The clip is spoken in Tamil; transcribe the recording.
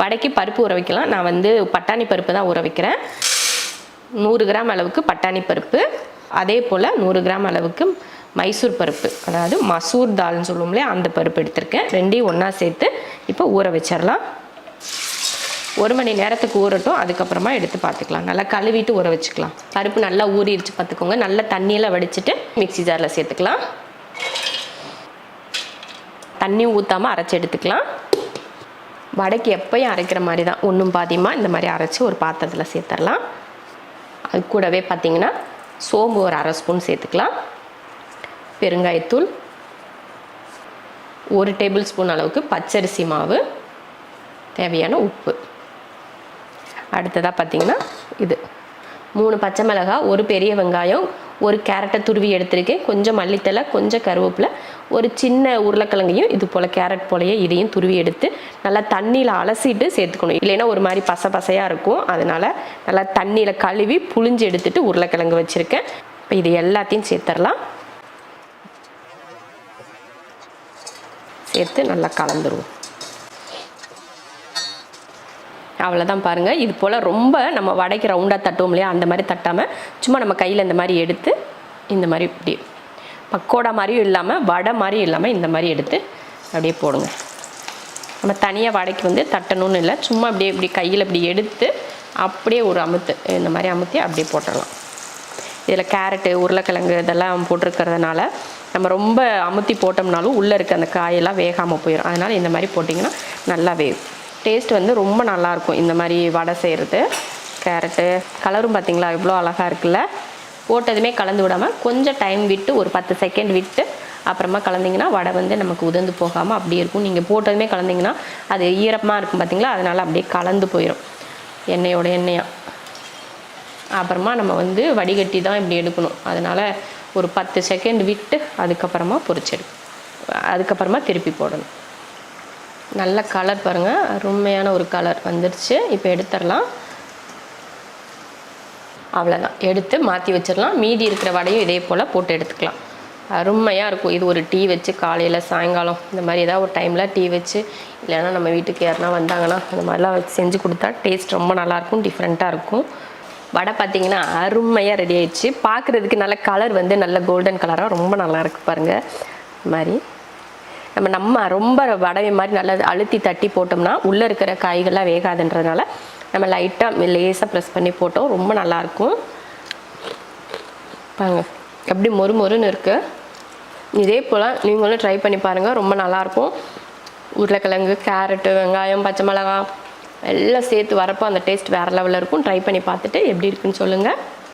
வடைக்கு பருப்பு ஊற வைக்கலாம். நான் வந்து பட்டாணி பருப்பு தான் ஊற வைக்கிறேன். 100 கிராம் அளவுக்கு பட்டாணி பருப்பு, அதே போல் 100 கிராம் அளவுக்கு மைசூர் பருப்பு, அதாவது மசூர் தால்னு சொல்லுவோம் இல்லையா, அந்த பருப்பு எடுத்திருக்கேன். ரெண்டையும் ஒன்றா சேர்த்து இப்போ ஊற வச்சிடலாம். 1 மணி நேரத்துக்கு ஊறட்டும். அதுக்கப்புறமா எடுத்து பார்த்துக்கலாம். நல்லா கழுவிட்டு ஊற வச்சுக்கலாம். பருப்பு நல்லா ஊறிடுச்சு பார்த்துக்கோங்க. நல்லா தண்ணியில் வடிச்சிட்டு மிக்ஸி ஜாரில் சேர்த்துக்கலாம். தண்ணி ஊற்றாமல் அரைச்சி எடுத்துக்கலாம். வடைக்கு எப்பயும் அரைக்கிற மாதிரி தான், ஒன்றும் பாதியமாக இந்த மாதிரி அரைச்சி ஒரு பாத்திரத்தில் சேர்த்துடலாம். அது கூடவே பார்த்திங்கன்னா சோம்பு ஒரு 1/2 ஸ்பூன் சேர்த்துக்கலாம். பெருங்காயத்தூள், 1 டேபிள் ஸ்பூன் அளவுக்கு பச்சரிசி மாவு, தேவையான உப்பு. அடுத்ததாக பார்த்திங்கன்னா இது 3 பச்சை மிளகாய், 1 பெரிய வெங்காயம், 1 கேரட்டை துருவி எடுத்திருக்கேன், கொஞ்சம் மல்லித்தலை, கொஞ்சம் கருவேப்பிலை, ஒரு சின்ன உருளைக்கிழங்கையும் இது போல் கேரட் போலையே இதையும் துருவி எடுத்து நல்லா தண்ணியில் அலசிட்டு சேர்த்துக்கணும். இல்லைன்னா ஒரு மாதிரி பசையாக இருக்கும். அதனால் நல்லா தண்ணியில் கழுவி புழிஞ்சு எடுத்துட்டு உருளைக்கிழங்கு வச்சுருக்கேன். இப்போ இது எல்லாத்தையும் சேர்த்துடலாம். சேர்த்து நல்லா கலந்துருவோம். அவ்வளோதான் பாருங்கள். இது போல் ரொம்ப நம்ம வடைக்கு ரவுண்டாக தட்டுவோம் இல்லையா, அந்த மாதிரி தட்டாமல் சும்மா நம்ம கையில் இந்த மாதிரி எடுத்து இந்த மாதிரி இப்படி பக்கோடா மாதிரியும் இல்லாமல் வடை மாதிரியும் இல்லாமல் இந்த மாதிரி எடுத்து அப்படியே போடுங்க. நம்ம தனியாக வடைக்கு வந்து தட்டணும்னு இல்லை, சும்மா அப்படியே இப்படி கையில் இப்படி எடுத்து அப்படியே ஒரு அமுத்து இந்த மாதிரி அமுத்தி அப்படியே போட்டுடலாம். இதில் கேரட்டு, உருளைக்கிழங்கு இதெல்லாம் போட்டிருக்கிறதுனால நம்ம ரொம்ப அமுத்தி போட்டோம்னாலும் உள்ளே இருக்க அந்த காயெல்லாம் வேகாமல் போயிடும். அதனால் இந்த மாதிரி போட்டிங்கன்னா நல்லா வேகும். டேஸ்ட் வந்து ரொம்ப நல்லாயிருக்கும் இந்த மாதிரி வடை செய்கிறது. கேரட்டு கலரும் பார்த்திங்களா இவ்வளோ அழகாக இருக்குல்ல. போட்டதுமே கலந்து விடாமல் கொஞ்சம் டைம் விட்டு ஒரு 10 செகண்ட் விட்டு அப்புறமா கலந்திங்கன்னா வடை வந்து நமக்கு உதிர்ந்து போகாமல் அப்படியே இருக்கும். நீங்கள் போட்டதுமே கலந்திங்கன்னா அது ஈரமாக இருக்கும் பார்த்திங்களா, அதனால் அப்படியே கலந்து போயிடும் எண்ணெயோட எண்ணெயாக. அப்புறமா நம்ம வந்து வடிகட்டி தான் இப்படி எடுக்கணும். அதனால் ஒரு 10 செகண்ட் விட்டு அதுக்கப்புறமா அதுக்கப்புறமா திருப்பி போடணும். நல்ல கலர் பாருங்கள், அருமையான ஒரு கலர் வந்துடுச்சு. இப்போ எடுத்துடலாம். அவ்வளோதான், எடுத்து மாற்றி வச்சிடலாம். மீதி இருக்கிற வடையும் இதே போல் போட்டு எடுத்துக்கலாம். அருமையாக இருக்கும். இது ஒரு டீ வச்சு காலையில் சாயங்காலம் இந்த மாதிரி ஏதாவது ஒரு டைமில் டீ வச்சு, இல்லைன்னா நம்ம வீட்டுக்கு யாருனா வந்தாங்கன்னா அந்த மாதிரிலாம் வச்சு செஞ்சு கொடுத்தா டேஸ்ட் ரொம்ப நல்லாயிருக்கும், டிஃப்ரெண்ட்டாக இருக்கும். வடை பார்த்திங்கன்னா அருமையாக ரெடி ஆயிடுச்சு. பார்க்குறதுக்கு நல்ல கலர் வந்து நல்ல கோல்டன் கலராக ரொம்ப நல்லாயிருக்கு பாருங்கள். இது மாதிரி நம்ம ரொம்ப வடை மாதிரி நல்லா அழுத்தி தட்டி போட்டோம்னா உள்ளே இருக்கிற காய்கள்லாம் வேகாதுன்றதுனால நம்ம லைட்டாக லேசாக ப்ரெஸ் பண்ணி போட்டோம். ரொம்ப நல்லாயிருக்கும் பாருங்க, எப்படி மொறு மொறுன்னு இருக்குது. இதே போல் நீங்களும் ட்ரை பண்ணி பாருங்கள், ரொம்ப நல்லாயிருக்கும். உருளைக்கிழங்கு, கேரட்டு, வெங்காயம், பச்சை மிளகாய் எல்லாம் சேர்த்து வரப்போ அந்த டேஸ்ட் வேறு லெவலில் இருக்கும். ட்ரை பண்ணி பார்த்துட்டு எப்படி இருக்குன்னு சொல்லுங்கள்.